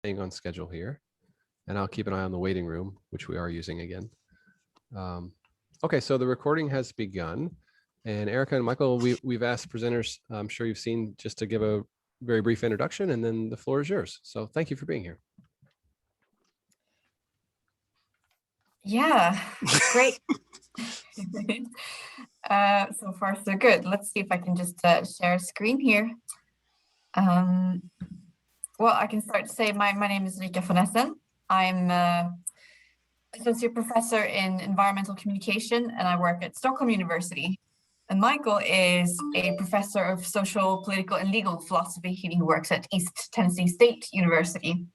staying on schedule here, and I'll keep an eye on the waiting room, which we are using again. Okay, so the recording has begun. And Erica and Michael, we've asked presenters, I'm sure you've seen, just to give a very brief introduction, and then the floor is yours. So thank you for being here. Yeah, great. So far, so good. Let's see if I can just share a screen here. Well, I can start to say my name is Rika von Essen. I'm associate professor in environmental communication, and I work at Stockholm University. And Michael is a professor of social, political, and legal philosophy. He works at East Tennessee State University.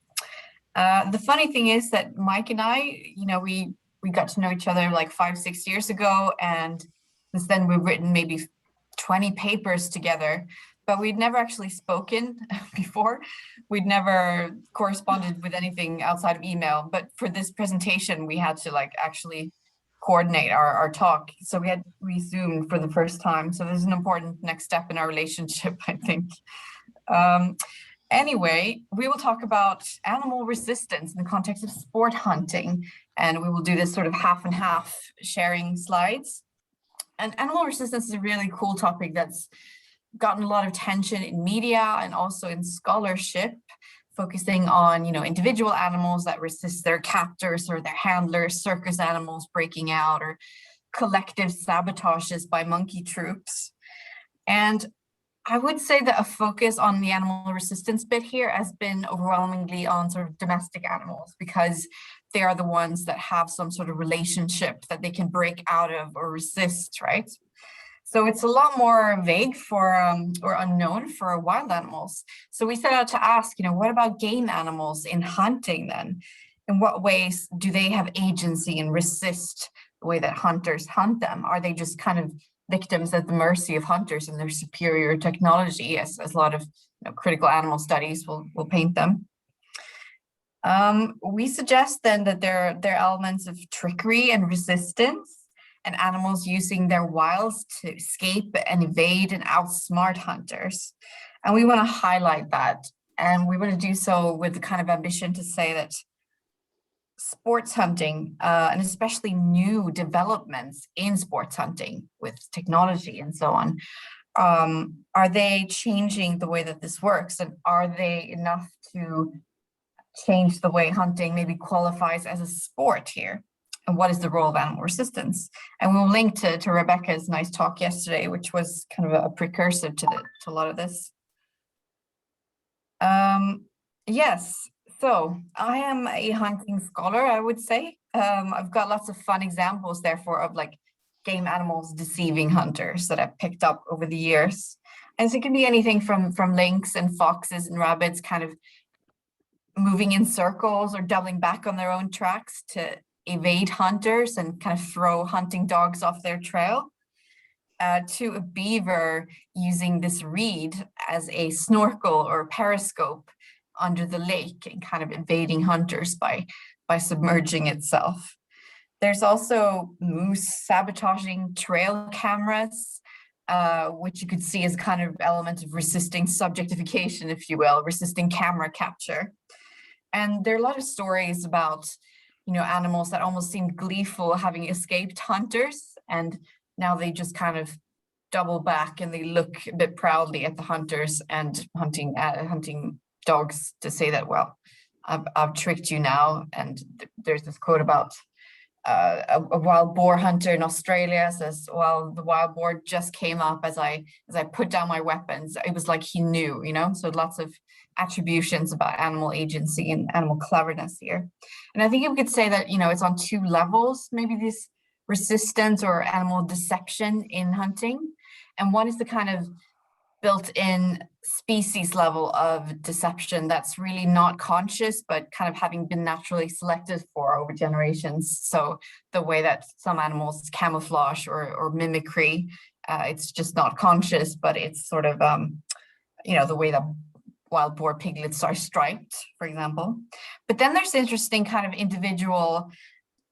The funny thing is that Mike and I, we got to know each other like 5-6 years ago, and since then we've written maybe 20 papers together, but we'd never actually spoken before. We'd never corresponded with anything outside of email, but for this presentation, we had to actually coordinate our talk. So we Zoomed for the first time. So this is an important next step in our relationship, I think. Anyway, we will talk about animal resistance in the context of sport hunting, and we will do this sort of half and half, sharing slides. And animal resistance is a really cool topic that's gotten a lot of attention in media and also in scholarship, focusing on, individual animals that resist their captors or their handlers, circus animals breaking out, or collective sabotages by monkey troops. And I would say that a focus on the animal resistance bit here has been overwhelmingly on sort of domestic animals, because they are the ones that have some sort of relationship that they can break out of or resist, right? So it's a lot more vague for or unknown for wild animals. So we set out to ask, what about game animals in hunting then? In what ways do they have agency and resist the way that hunters hunt them? Are they just kind of victims at the mercy of hunters and their superior technology, as a lot of critical animal studies will paint them? We suggest then that there are elements of trickery and resistance, and animals using their wiles to escape and evade and outsmart hunters. And we want to highlight that. And we want to do so with the kind of ambition to say that sports hunting, and especially new developments in sports hunting with technology and so on, are they changing the way that this works? And are they enough to change the way hunting maybe qualifies as a sport here? And what is the role of animal resistance? And we'll link to Rebecca's nice talk yesterday, which was kind of a precursor to a lot of this. Yes, so I am a hunting scholar, I would say. I've got lots of fun examples, therefore, of game animals deceiving hunters that I've picked up over the years. And so it can be anything from lynx and foxes and rabbits kind of moving in circles or doubling back on their own tracks to evade hunters and kind of throw hunting dogs off their trail, to a beaver using this reed as a snorkel or periscope under the lake and kind of evading hunters by submerging itself. There's also moose sabotaging trail cameras, which you could see as kind of element of resisting subjectification, if you will, resisting camera capture. And there are a lot of stories about animals that almost seem gleeful having escaped hunters, and now they just kind of double back and they look a bit proudly at the hunters and hunting dogs to say that, well, I've tricked you now. And there's this quote about a wild boar hunter in Australia says, well, the wild boar just came up as I put down my weapons. It was like he knew, so lots of attributions about animal agency and animal cleverness here. And I think we could say that, it's on two levels, maybe this resistance or animal deception in hunting. And one is the kind of built-in species level of deception that's really not conscious, but kind of having been naturally selected for over generations. So the way that some animals camouflage or mimicry, it's just not conscious, but it's sort of, the way that wild boar piglets are striped, for example. But then there's interesting kind of individual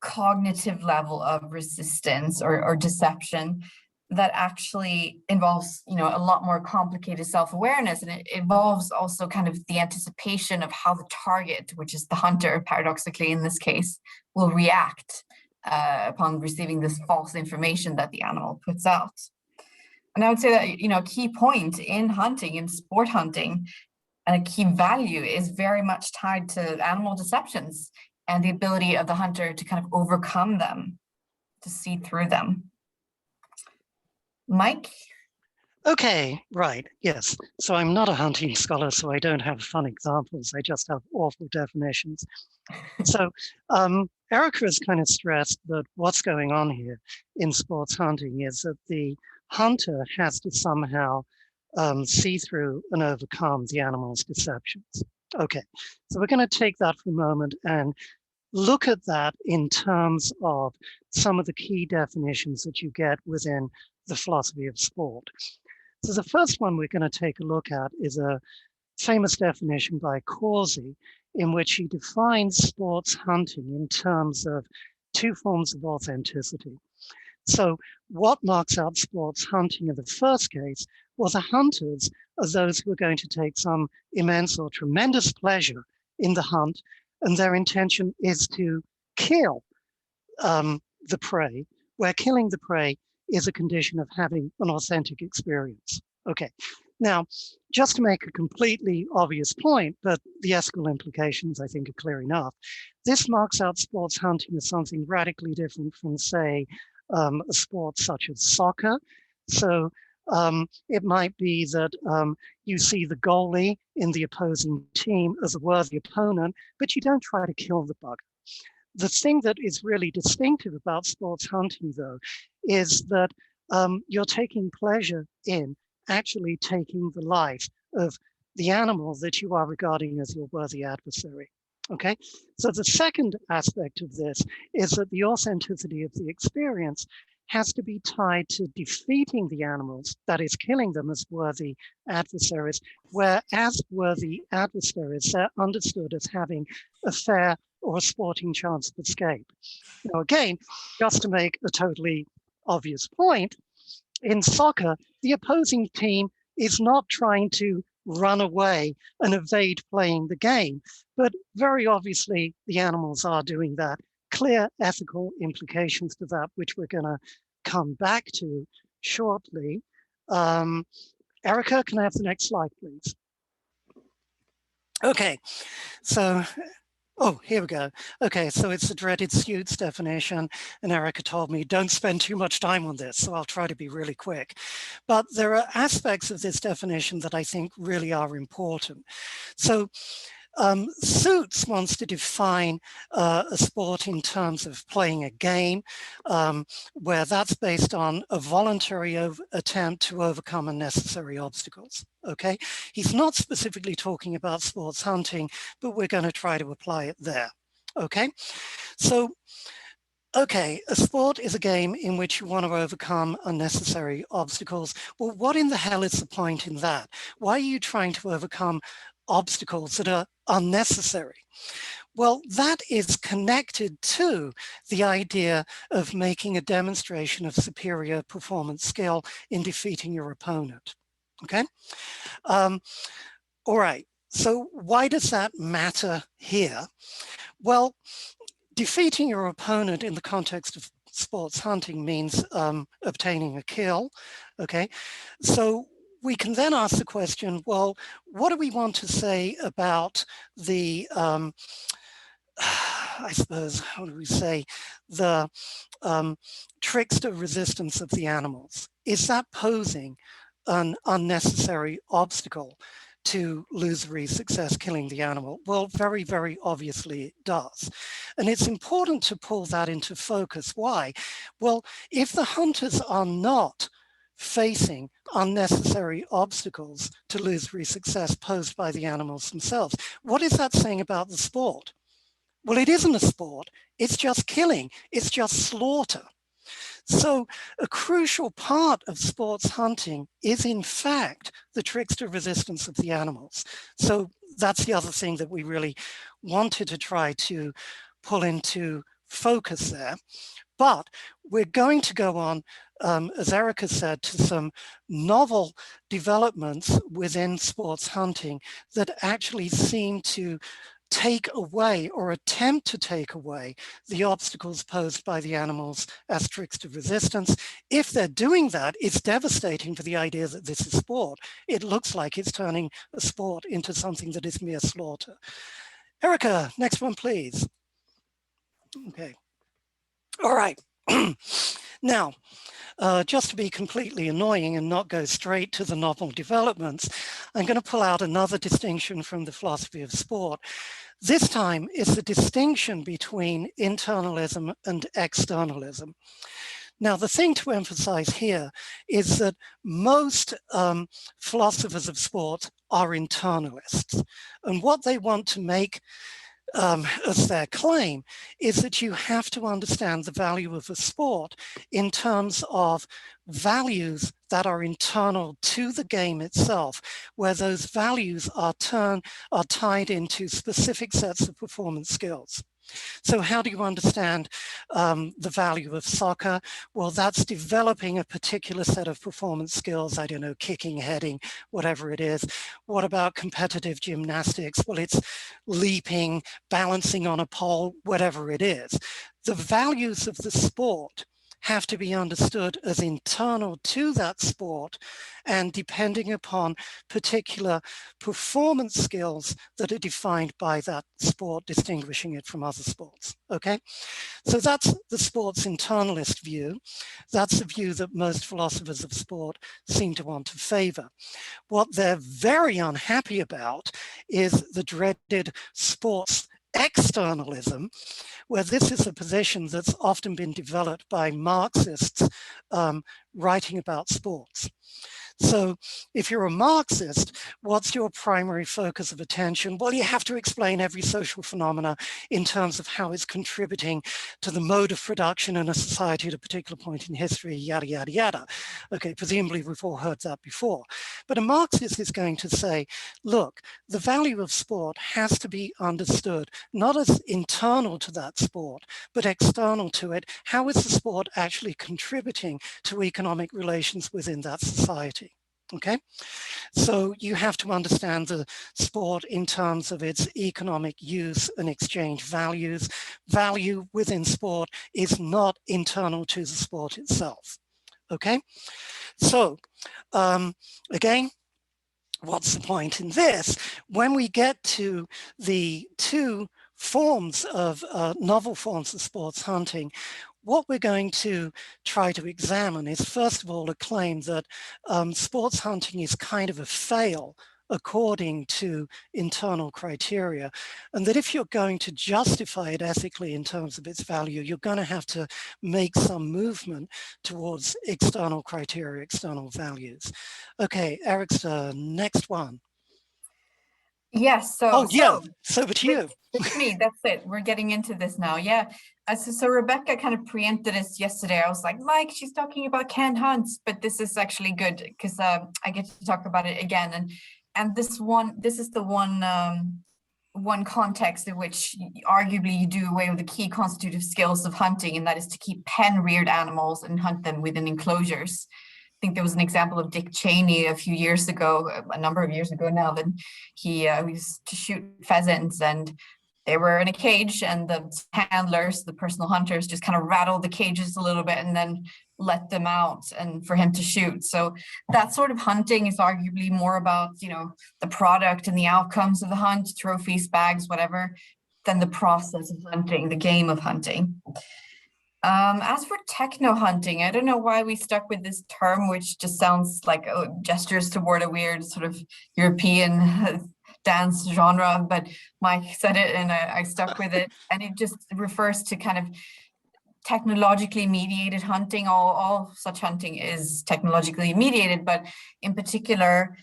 cognitive level of resistance or deception that actually involves, you know, a lot more complicated self-awareness, and it involves also kind of the anticipation of how the target, which is the hunter, paradoxically in this case, will react upon receiving this false information that the animal puts out. And I would say that, you know, a key point in hunting, in sport hunting, and a key value is very much tied to animal deceptions and the ability of the hunter to kind of overcome them, to see through them. Mike? Okay, right, yes. So I'm not a hunting scholar, so I don't have fun examples. I just have awful definitions. So Erica has kind of stressed that what's going on here in sports hunting is that the hunter has to somehow see through and overcome the animal's deceptions. Okay, so we're going to take that for a moment and look at that in terms of some of the key definitions that you get within the philosophy of sport. So the first one we're going to take a look at is a famous definition by Corsi, in which he defines sports hunting in terms of two forms of authenticity. So what marks out sports hunting in the first case? Well, the hunters are those who are going to take some immense or tremendous pleasure in the hunt, and their intention is to kill the prey, where killing the prey is a condition of having an authentic experience. Okay, now, just to make a completely obvious point, but the ethical implications I think are clear enough, this marks out sports hunting as something radically different from, say, a sport such as soccer. So it might be that you see the goalie in the opposing team as a worthy opponent, but you don't try to kill the bugger. The thing that is really distinctive about sports hunting, though, is that you're taking pleasure in actually taking the life of the animal that you are regarding as your worthy adversary. Okay, so the second aspect of this is that the authenticity of the experience has to be tied to defeating the animals, that is, killing them as worthy adversaries, where as worthy adversaries, they're understood as having a fair or a sporting chance of escape. Now, again, just to make a totally obvious point, in soccer, the opposing team is not trying to run away and evade playing the game, but very obviously the animals are doing that. Clear ethical implications to that, which we're going to come back to shortly. Erica, can I have the next slide, please? Okay, so oh, here we go. Okay, so it's the dreaded suits definition, and Erica told me don't spend too much time on this, so I'll try to be really quick. But there are aspects of this definition that I think really are important. So Suits wants to define a sport in terms of playing a game, where that's based on a voluntary attempt to overcome unnecessary obstacles. Okay, he's not specifically talking about sports hunting, but we're going to try to apply it there. Okay, so okay, a sport is a game in which you want to overcome unnecessary obstacles. Well, what in the hell is the point in that? Why are you trying to overcome obstacles that are unnecessary? Well, that is connected to the idea of making a demonstration of superior performance skill in defeating your opponent. Okay? All right, so why does that matter here? Well, defeating your opponent in the context of sports hunting means obtaining a kill. Okay, so we can then ask the question, well, what do we want to say about the, I suppose, how do we say, the trickster resistance of the animals? Is that posing an unnecessary obstacle to illusory success killing the animal? Well, very, very obviously it does. And it's important to pull that into focus. Why? Well, if the hunters are not facing unnecessary obstacles to illusory success posed by the animals themselves, what is that saying about the sport? Well, it isn't a sport, it's just killing, it's just slaughter. So a crucial part of sports hunting is in fact the trickster resistance of the animals. So that's the other thing that we really wanted to try to pull into focus there. But we're going to go on, as Erica said, to some novel developments within sports hunting that actually seem to take away or attempt to take away the obstacles posed by the animals as tricks to resistance. If they're doing that, it's devastating for the idea that this is sport. It looks like it's turning a sport into something that is mere slaughter. Erica, next one, please. Okay. All right. Now, just to be completely annoying and not go straight to the novel developments, I'm going to pull out another distinction from the philosophy of sport. This time it's the distinction between internalism and externalism. Now, the thing to emphasize here is that most philosophers of sport are internalists, and what they want to make as their claim is that you have to understand the value of a sport in terms of values that are internal to the game itself, where those values are tied into specific sets of performance skills. So how do you understand the value of soccer? Well, that's developing a particular set of performance skills, I don't know, kicking, heading, whatever it is. What about competitive gymnastics? Well, it's leaping, balancing on a pole, whatever it is. The values of the sport have to be understood as internal to that sport and depending upon particular performance skills that are defined by that sport, distinguishing it from other sports, okay? So that's the sports internalist view. That's the view that most philosophers of sport seem to want to favor. What they're very unhappy about is the dreaded sports externalism, where this is a position that's often been developed by Marxists writing about sports. So if you're a Marxist, what's your primary focus of attention? Well, you have to explain every social phenomena in terms of how it's contributing to the mode of production in a society at a particular point in history, yada, yada, yada. Okay, presumably we've all heard that before. But a Marxist is going to say, look, the value of sport has to be understood, not as internal to that sport, but external to it. How is the sport actually contributing to economic relations within that society? Okay, so you have to understand the sport in terms of its economic use and exchange values. Value within sport is not internal to the sport itself. Okay, so again, what's the point in this? When we get to the two forms of novel forms of sports hunting, what we're going to try to examine is, first of all, a claim that sports hunting is kind of a fail according to internal criteria, and that if you're going to justify it ethically in terms of its value, you're going to have to make some movement towards external criteria, external values. Okay, Eric's next one. Yes, so over to you. It's me, that's it. We're getting into this now. Yeah. So Rebecca kind of preempted us yesterday. I was like, Mike, she's talking about canned hunts, but this is actually good because I get to talk about it again. And this is the one context in which arguably you do away with the key constitutive skills of hunting, and that is to keep pen-reared animals and hunt them within enclosures. I think there was an example of Dick Cheney a few years ago, a number of years ago now, that he used to shoot pheasants, and they were in a cage, and the handlers, the personal hunters, just kind of rattled the cages a little bit and then let them out and for him to shoot. So that sort of hunting is arguably more about, you know, the product and the outcomes of the hunt, trophies, bags, whatever, than the process of hunting, the game of hunting. As for techno hunting, I don't know why we stuck with this term, which just sounds like gestures toward a weird sort of European dance genre, but Mike said it and I stuck with it, and it just refers to kind of technologically mediated hunting. All such hunting is technologically mediated, but in particular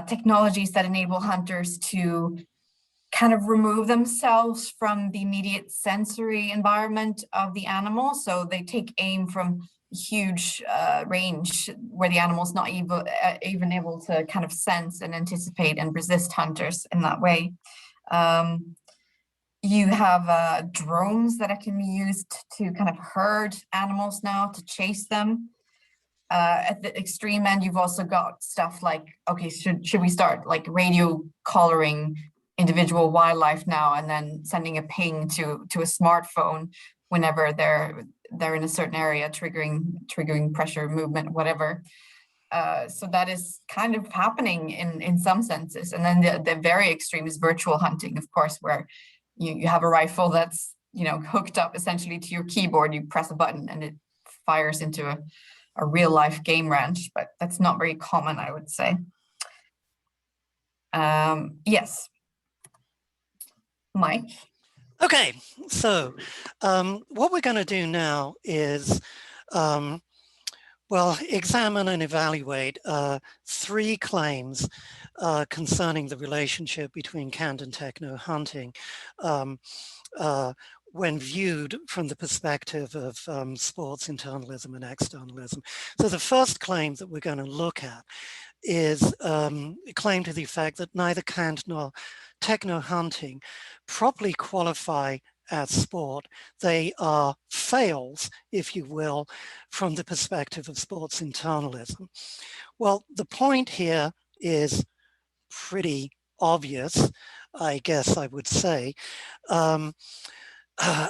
technologies that enable hunters to kind of remove themselves from the immediate sensory environment of the animal. So they take aim from huge range where the animal's not even able to kind of sense and anticipate and resist hunters in that way. You have drones that can be used to kind of herd animals now, to chase them. At the extreme end, you've also got stuff like, okay, should we start like radio collaring individual wildlife now, and then sending a ping to a smartphone whenever they're in a certain area, triggering pressure, movement, whatever. So that is kind of happening in some senses. And then the very extreme is virtual hunting, of course, where you have a rifle that's, you know, hooked up essentially to your keyboard. You press a button and it fires into a real life game ranch, but that's not very common, I would say. Yes. Mike? Okay, so what we're going to do now is, well, examine and evaluate 3 claims concerning the relationship between canned and techno hunting when viewed from the perspective of sports internalism and externalism. So the first claim that we're going to look at is a claim to the effect that neither canned nor techno hunting properly qualify as sport. They are fails, if you will, from the perspective of sports internalism. Well, the point here is pretty obvious, I guess I would say.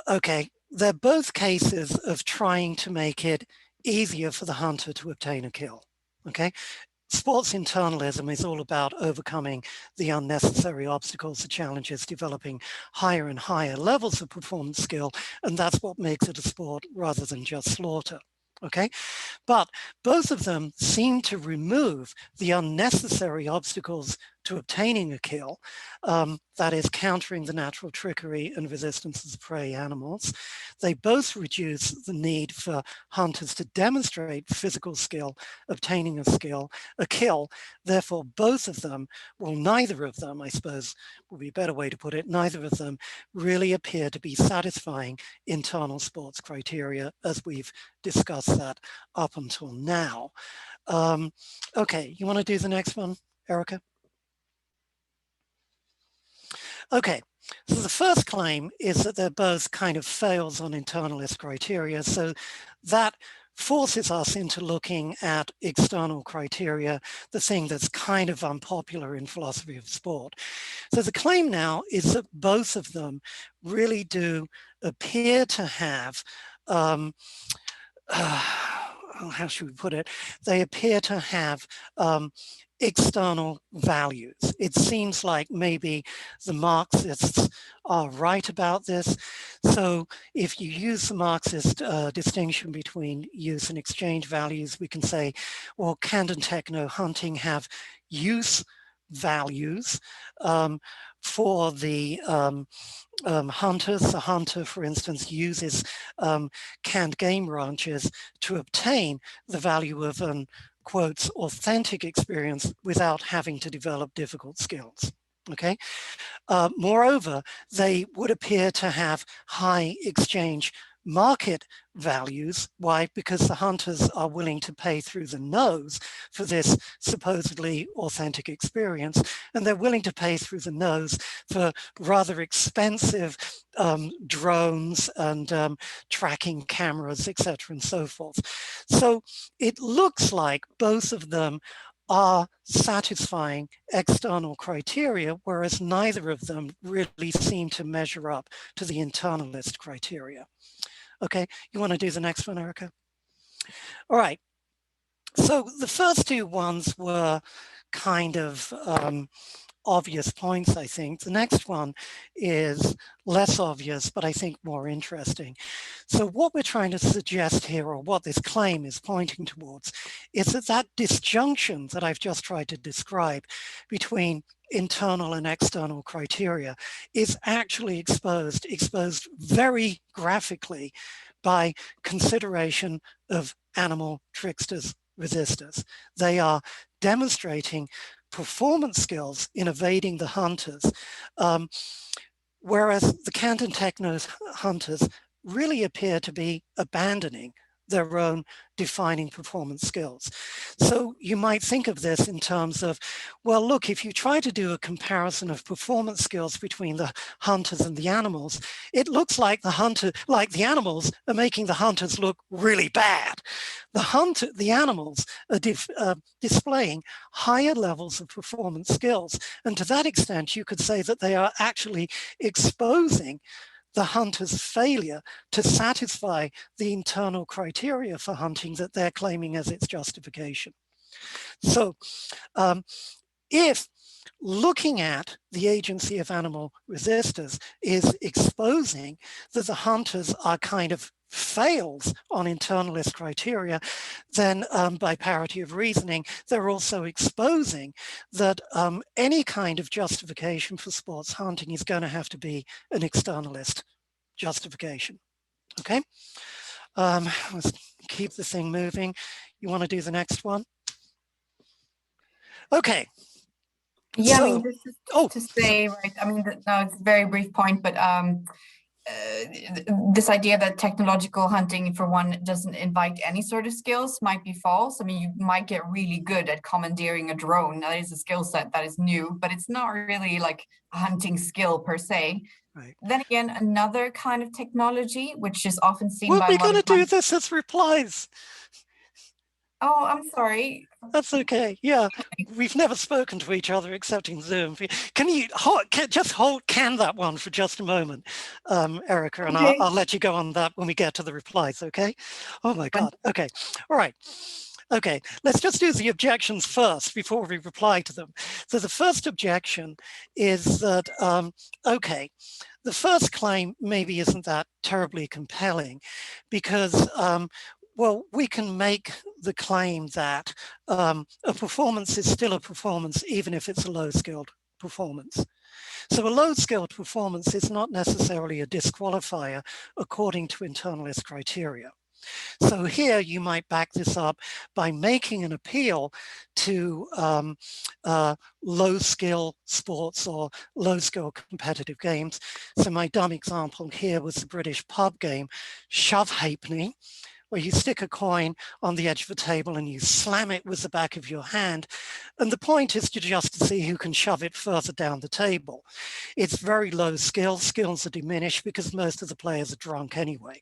Okay, they're both cases of trying to make it easier for the hunter to obtain a kill. Okay, sports internalism is all about overcoming the unnecessary obstacles, the challenges, developing higher and higher levels of performance skill, and that's what makes it a sport rather than just slaughter. Okay, but both of them seem to remove the unnecessary obstacles to obtaining a kill, that is countering the natural trickery and resistance of prey animals. They both reduce the need for hunters to demonstrate physical skill, obtaining a kill. Therefore, both of them, well, neither of them, I suppose would be a better way to put it, neither of them really appear to be satisfying internal sports criteria as we've discussed that up until now. Okay, you want to do the next one, Erica? Okay, so the first claim is that they're both kind of fails on internalist criteria. So that forces us into looking at external criteria, the thing that's kind of unpopular in philosophy of sport. So the claim now is that both of them really do appear to have, how should we put it? They appear to have external values. It seems like maybe the Marxists are right about this. So if you use the Marxist distinction between use and exchange values, we can say, well, canned and techno hunting have use values for the hunters. The hunter, for instance, uses canned game ranches to obtain the value of an, quotes, authentic experience without having to develop difficult skills. Okay. Moreover, they would appear to have high exchange market values. Why? Because the hunters are willing to pay through the nose for this supposedly authentic experience, and they're willing to pay through the nose for rather expensive drones and tracking cameras, etc., and so forth. So it looks like both of them are satisfying external criteria, whereas neither of them really seem to measure up to the internalist criteria. Okay, you want to do the next one, Erica? All right. So the first 2 ones were kind of obvious points, I think. The next one is less obvious, but I think more interesting. So what we're trying to suggest here, or what this claim is pointing towards, is that that disjunction that I've just tried to describe between internal and external criteria is actually exposed very graphically by consideration of animal tricksters, resistors. They are demonstrating performance skills in evading the hunters, whereas the canned and techno hunters really appear to be abandoning their own defining performance skills. So you might think of this in terms of, well, look, if you try to do a comparison of performance skills between the hunters and the animals, it looks like the animals are making the hunters look really bad. The animals are displaying higher levels of performance skills. And to that extent, you could say that they are actually exposing the hunter's failure to satisfy the internal criteria for hunting that they're claiming as its justification. So if looking at the agency of animal resistors is exposing that the hunters are kind of fails on internalist criteria, then by parity of reasoning, they're also exposing that any kind of justification for sports hunting is going to have to be an externalist justification. Okay, let's keep the thing moving. You want to do the next one? Okay. Yeah, So, I mean, this is to say, right, I mean, no, it's a very brief point, but this idea that technological hunting, for one, doesn't invite any sort of skills might be false. I mean, you might get really good at commandeering a drone. That is a skill set that is new, but it's not really like a hunting skill per se. right. Then again, another kind of technology, which is often seen We're by a lot going of to do this as replies. Oh, I'm sorry. That's okay. Yeah, we've never spoken to each other except in Zoom. Can you just can that one for just a moment, Erica, and Okay. I'll let you go on that when we get to the replies, okay? Oh my God, okay, all right. Okay, let's just do the objections first before we reply to them. So the first objection is that, okay, the first claim maybe isn't that terribly compelling because well, we can make the claim that a performance is still a performance, even if it's a low-skilled performance. So a low-skilled performance is not necessarily a disqualifier according to internalist criteria. So here you might back this up by making an appeal to low-skill sports or low-skill competitive games. So my dumb example here was the British pub game, shove halfpenny, where you stick a coin on the edge of a table and you slam it with the back of your hand. And the point is just to see who can shove it further down the table. It's very low skill. Skills are diminished because most of the players are drunk anyway.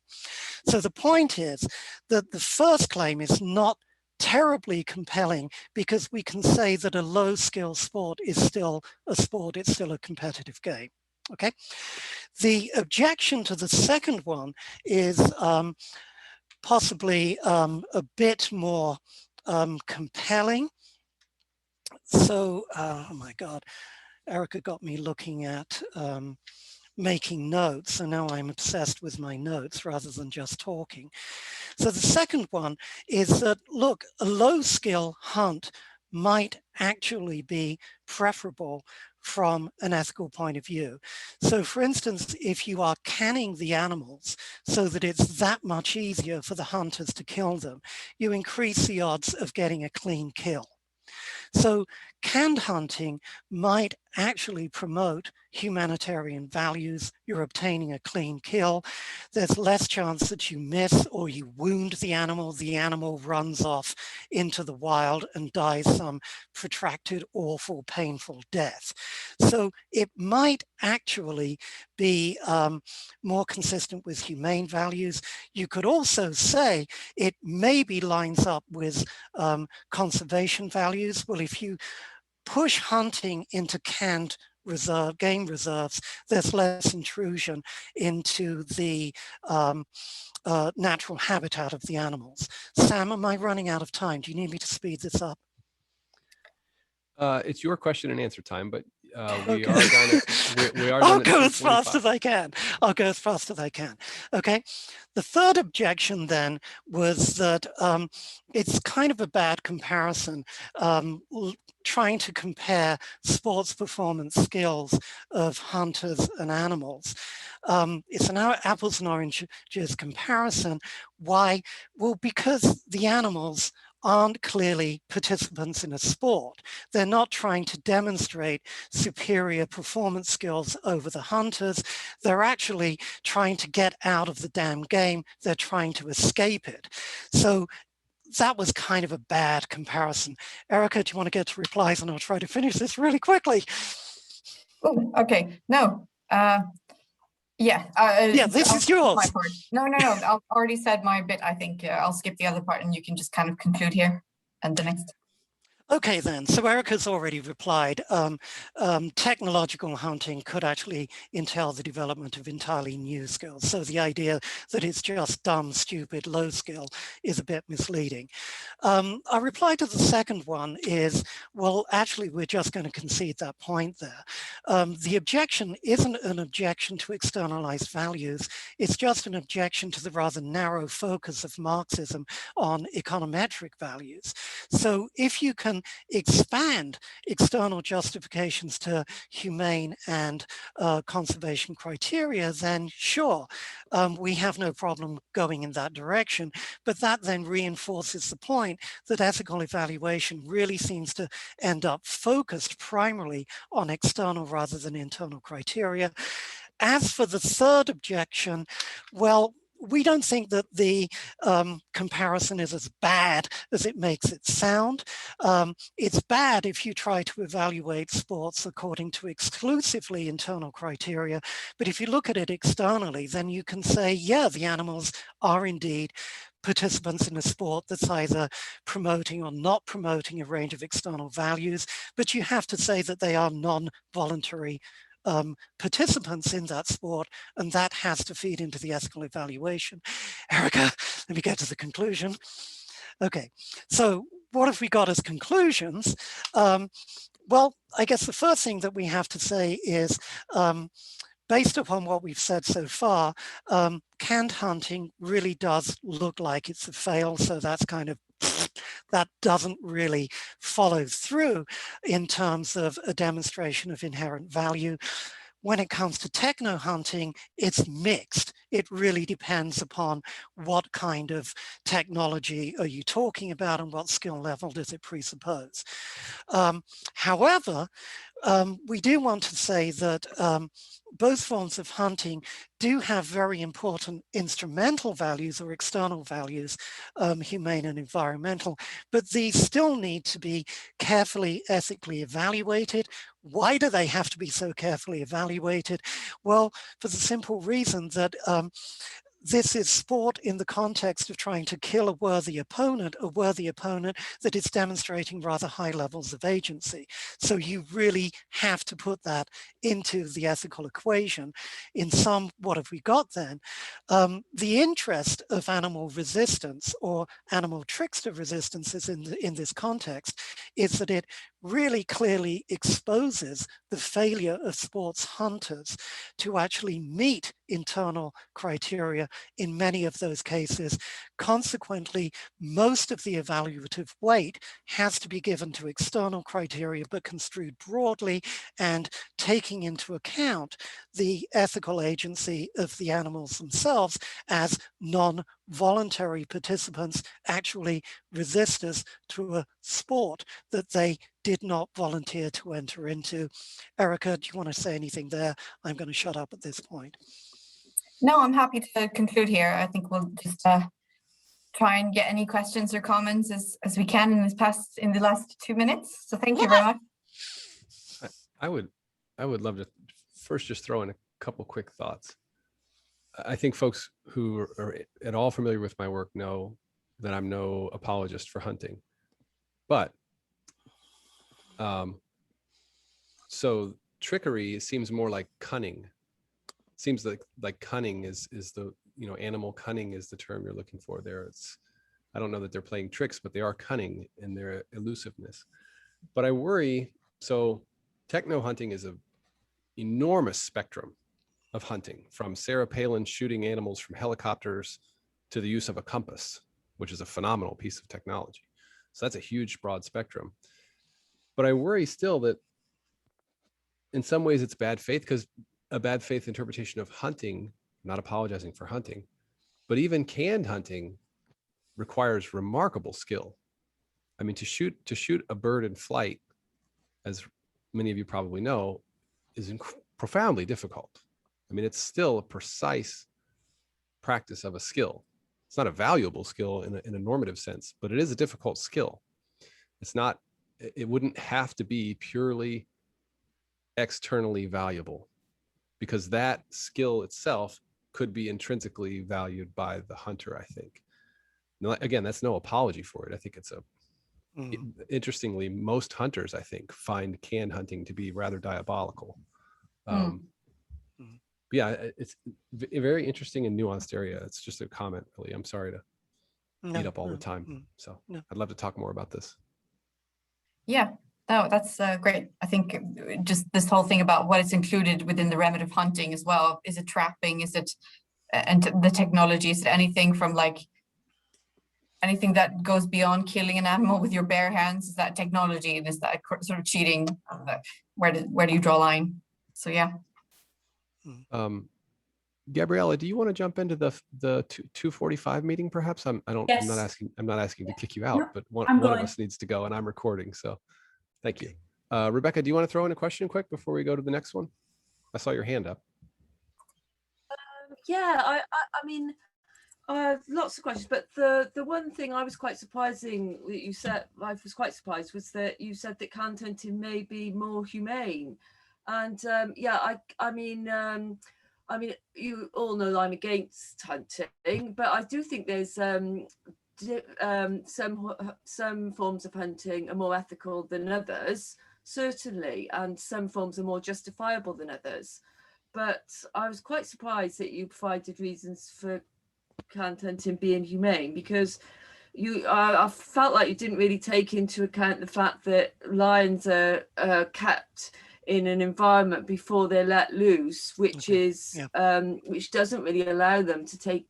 So the point is that the first claim is not terribly compelling because we can say that a low skill sport is still a sport, it's still a competitive game. Okay. The objection to the second one is possibly a bit more compelling. So, oh my God, Erica got me looking at making notes, and now I'm obsessed with my notes rather than just talking. So the second one is that, look, a low skill hunt might actually be preferable from an ethical point of view. So for instance, if you are canning the animals so that it's that much easier for the hunters to kill them, you increase the odds of getting a clean kill. So canned hunting might actually promote humanitarian values. You're obtaining a clean kill. There's less chance that you miss or you wound the animal runs off into the wild and dies some protracted, awful, painful death. So it might actually be more consistent with humane values. You could also say it maybe lines up with conservation values. Well, if you push hunting into canned game reserves, there's less intrusion into the natural habitat of the animals. Sam, am I running out of time? Do you need me to speed this up? It's your question and answer time, but we Okay. are done. We are I'll done go at as fast 2:45. as I can. I'll go as fast as I can. Okay. The third objection then was that it's kind of a bad comparison, trying to compare sports performance skills of hunters and animals. It's an apples and oranges comparison. Why? Well, because the animals aren't clearly participants in a sport. They're not trying to demonstrate superior performance skills over the hunters. They're actually trying to get out of the damn game. They're trying to escape it. So that was kind of a bad comparison. Erica, do you want to get to replies, and I'll try to finish this really quickly. Oh, okay. No. Yeah. Yeah, this I'll is skip yours. my part. No. I've already said my bit. I think I'll skip the other part, and you can just kind of conclude here and the next. Okay, then. So Erica's already replied. Technological hunting could actually entail the development of entirely new skills. So the idea that it's just dumb, stupid, low skill is a bit misleading. Our reply to the second one is, well, actually, we're just going to concede that point there. The objection isn't an objection to externalized values. It's just an objection to the rather narrow focus of Marxism on econometric values. So if you can expand external justifications to humane and conservation criteria, then sure, we have no problem going in that direction. But that then reinforces the point that ethical evaluation really seems to end up focused primarily on external rather than internal criteria. As for the third objection, well, we don't think that the comparison is as bad as it makes it sound. It's bad if you try to evaluate sports according to exclusively internal criteria, but if you look at it externally, then you can say, yeah, the animals are indeed participants in a sport that's either promoting or not promoting a range of external values, but you have to say that they are non-voluntary participants in that sport, and that has to feed into the ethical evaluation. Erica, let me get to the conclusion. Okay, so what have we got as conclusions? Well, I guess the first thing that we have to say is, based upon what we've said so far, canned hunting really does look like it's a fail. So that's kind of, that doesn't really follow through in terms of a demonstration of inherent value. When it comes to techno hunting, it's mixed. It really depends upon what kind of technology are you talking about and what skill level does it presuppose. However, we do want to say that both forms of hunting do have very important instrumental values or external values, humane and environmental, but these still need to be carefully ethically evaluated. Why do they have to be so carefully evaluated? Well, for the simple reason that this is sport in the context of trying to kill a worthy opponent that is demonstrating rather high levels of agency. So you really have to put that into the ethical equation. In sum, what have we got then? The interest of animal resistance or animal trickster resistances in this context is that it really clearly exposes the failure of sports hunters to actually meet internal criteria in many of those cases. Consequently, most of the evaluative weight has to be given to external criteria, but construed broadly and taking into account the ethical agency of the animals themselves as non-voluntary participants, actually resistors to a sport that they did not volunteer to enter into. Erica, do you want to say anything there? I'm going to shut up at this point. No, I'm happy to conclude here. I think we'll just try and get any questions or comments as we can in the last 2 minutes. So thank you very much. I would love to first just throw in a couple quick thoughts. I think folks who are at all familiar with my work know that I'm no apologist for hunting, but so trickery seems more like cunning. Seems like cunning is the, you know, animal cunning is the term you're looking for there. It's, I don't know that they're playing tricks, but they are cunning in their elusiveness. But I worry, so techno hunting is an enormous spectrum of hunting, from Sarah Palin shooting animals from helicopters to the use of a compass, which is a phenomenal piece of technology. So that's a huge, broad spectrum. But I worry still that in some ways it's bad faith, because a bad faith interpretation of hunting, not apologizing for hunting, but even canned hunting requires remarkable skill I mean, to shoot a bird in flight, as many of you probably know, is profoundly difficult. I mean, it's still a precise practice of a skill. It's not a valuable skill in a normative sense, but it is a difficult skill. It's not, it wouldn't have to be purely externally valuable, because that skill itself could be intrinsically valued by the hunter, I think. Now, again, that's no apology for it. I think it's interestingly, most hunters, I think, find can hunting to be rather diabolical. Yeah, it's a very interesting and nuanced area. It's just a comment, really. I'm sorry to eat up all the time. So I'd love to talk more about this. Yeah, no, that's great. I think just this whole thing about what is included within the remit of hunting as well. Is it trapping? Is it, and the technology, is it anything from like, anything that goes beyond killing an animal with your bare hands? Is that technology, and is that sort of cheating? Where do you draw a line? So yeah. Gabriella, do you want to jump into the 2:45 meeting perhaps? I'm not asking to kick you out, but one of us needs to go, and I'm recording, so thank you. Rebecca, do you want to throw in a question quick before we go to the next one? I saw your hand up. Yeah, I mean, lots of questions, but the one thing I was quite surprising that you said, I was quite surprised, was that you said that canned hunting may be more humane. And yeah, I mean, you all know I'm against hunting, but I do think there's some forms of hunting are more ethical than others, certainly, and some forms are more justifiable than others. But I was quite surprised that you provided reasons for canned hunting being humane, because I felt like you didn't really take into account the fact that lions are kept in an environment before they're let loose, which is which doesn't really allow them to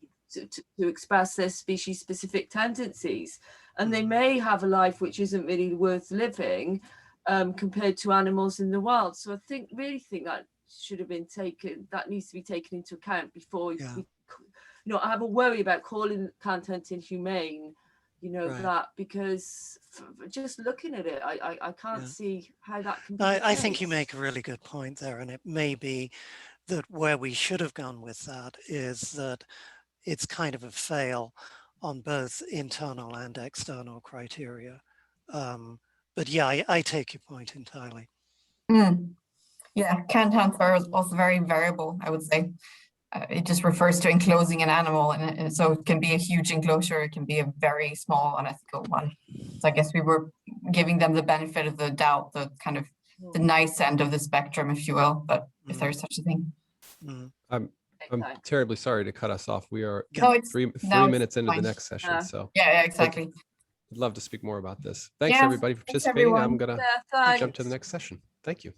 express their species specific tendencies, and they may have a life which isn't really worth living compared to animals in the wild. So I really think that should have been taken, that needs to be taken into account before we, you know, I have a worry about calling canned hunting humane, you know, that, because just looking at it, I can't see how that can be. I think you make a really good point there, and it may be that where we should have gone with that is that it's kind of a fail on both internal and external criteria. But yeah, I take your point entirely. Yeah, canned hunts are also very variable, I would say. It just refers to enclosing an animal, and so it can be a huge enclosure, it can be a very small unethical one. So I guess we were giving them the benefit of the doubt, the kind of the nice end of the spectrum, if you will, but if there's such a thing. I'm terribly sorry to cut us off. We are three minutes into the next session, so yeah, exactly. I'd love to speak more about this. Thanks everybody for participating. I'm gonna jump to the next session. Thank you.